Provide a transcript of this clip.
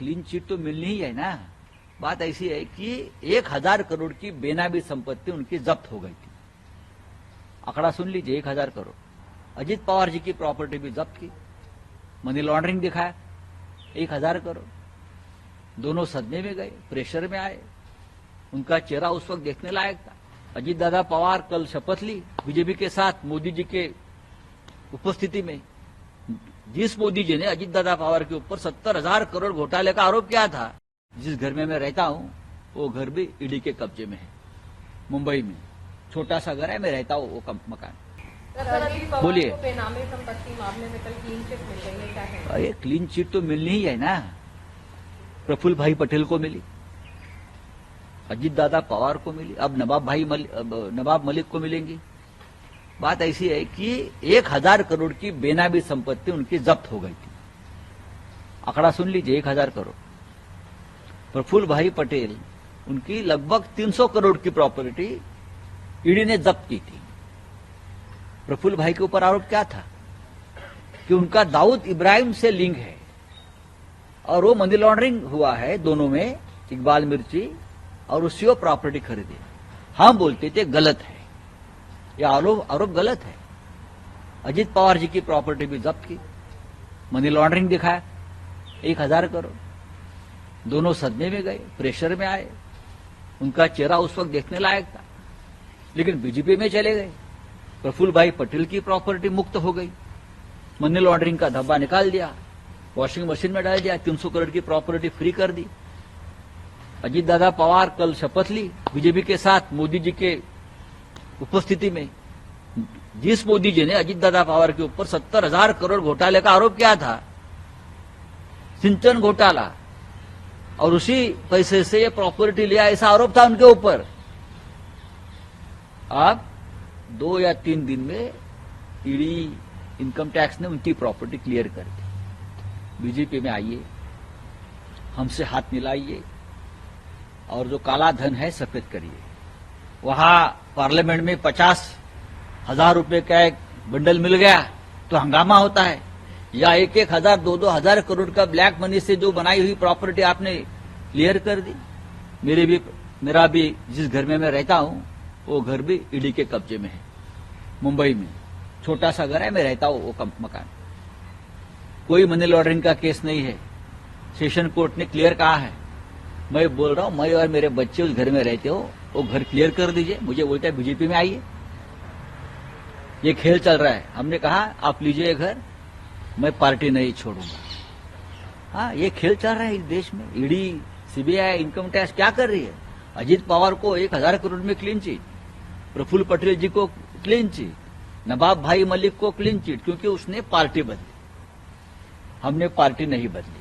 Clean chit तो मिलनी ही है ना। बात ऐसी है कि 1000 करोड़ की बेनामी संपत्ति उनकी जब्त हो गई थी। आंकड़ा सुन लीजिए, 1000 करोड़। अजीत पवार जी की प्रॉपर्टी भी जब्त की, मनी लॉन्ड्रिंग दिखाया, 1000 करोड़। दोनों सदमे में गए, प्रेशर में आए। उनका चेहरा उस वक्त देखने लायक था। अजीत दादा पवार कल शपथ ली बीजेपी के साथ मोदी जी के उपस्थिति में। जिस मोदी जी ने अजीत दादा पवार के ऊपर 70,000 करोड़ घोटाले का आरोप किया था, जिस घर में मैं रहता हूं वो घर भी ईडी के कब्जे में है, मुंबई में। छोटा सा घर है, मैं रहता हूं वो मकान। बोलिए। बेनामी संपत्ति मामले में कल क्लीन चिट मिल गई है, क्या है? अरे क्लीन चिट तो मिलनी ही है ना। प्रफुल्ल भाई पटेल को मिली, अजीत दादा पवार को मिली, अब नवाब मलिक को मिलेंगी। बात ऐसी है कि 1000 करोड़ की बेनामी संपत्ति उनकी जब्त हो गई थी। आंकड़ा सुन लीजिए, 1000 करोड़। प्रफुल्ल भाई पटेल, उनकी लगभग 300 करोड़ की प्रॉपर्टी ईडी ने जब्त की थी। प्रफुल्ल भाई के ऊपर आरोप क्या था कि उनका दाऊद इब्राहिम से लिंक है और वो मनी लॉन्ड्रिंग हुआ है दोनों में, इकबाल मिर्ची, और उससे वो प्रॉपर्टी खरीदी। हम बोलते थे गलत है, यह आरोप गलत है। अजीत पवार जी की प्रॉपर्टी भी जब्त की, मनी लॉन्ड्रिंग दिखाया, 1000 करोड़। दोनों सदमे में गए, प्रेशर में आए। उनका चेहरा उस वक्त देखने लायक था, लेकिन बीजेपी में चले गए। प्रफुल्ल भाई पटेल की प्रॉपर्टी मुक्त हो गई, मनी लॉन्ड्रिंग का धब्बा निकाल दिया, वॉशिंग मशीन में डाल दिया, 300 करोड़ की प्रॉपर्टी फ्री कर दी। अजीत दादा पवार कल शपथ ली बीजेपी के साथ मोदी जी के उपस्थिति में। जिस मोदी जी ने अजीत दादा पवार के ऊपर 70,000 करोड़ घोटाले का आरोप किया था, सिंचन घोटाला, और उसी पैसे से ये प्रॉपर्टी लिया, ऐसा आरोप था उनके ऊपर। अब 2 या 3 दिन में ईडी, इनकम टैक्स ने उनकी प्रॉपर्टी क्लियर कर दी। बीजेपी में आइए, हमसे हाथ मिलाइए और जो काला धन है सफेद करिए। वहां पार्लियामेंट में 50,000 रुपए का एक बंडल मिल गया तो हंगामा होता है, या 1,000, 2,000 करोड़ का ब्लैक मनी से जो बनाई हुई प्रॉपर्टी आपने क्लियर कर दी। मेरा भी जिस घर में मैं रहता हूं वो घर भी ईडी के कब्जे में है, मुंबई में। छोटा सा घर है, मैं रहता हूं वो मकान। कोई मनी लॉन्ड्रिंग का केस नहीं है, सेशन कोर्ट ने क्लियर कहा है। मैं बोल रहा हूं, मैं और मेरे बच्चे उस घर में रहते हो, वो घर क्लियर कर दीजिए। मुझे बोलता है बीजेपी में आइए, ये खेल चल रहा है। हमने कहा आप लीजिए घर, मैं पार्टी नहीं छोड़ूंगा। हाँ, ये खेल चल रहा है इस देश में। ईडी, सीबीआई, इनकम टैक्स क्या कर रही है? अजीत पवार को 1000 करोड़ में क्लीन चिट, प्रफुल्ल पटेल जी को क्लीन चिट, नवाब भाई मलिक को क्लीन चिट, क्योंकि उसने पार्टी बदली, हमने पार्टी नहीं बदली।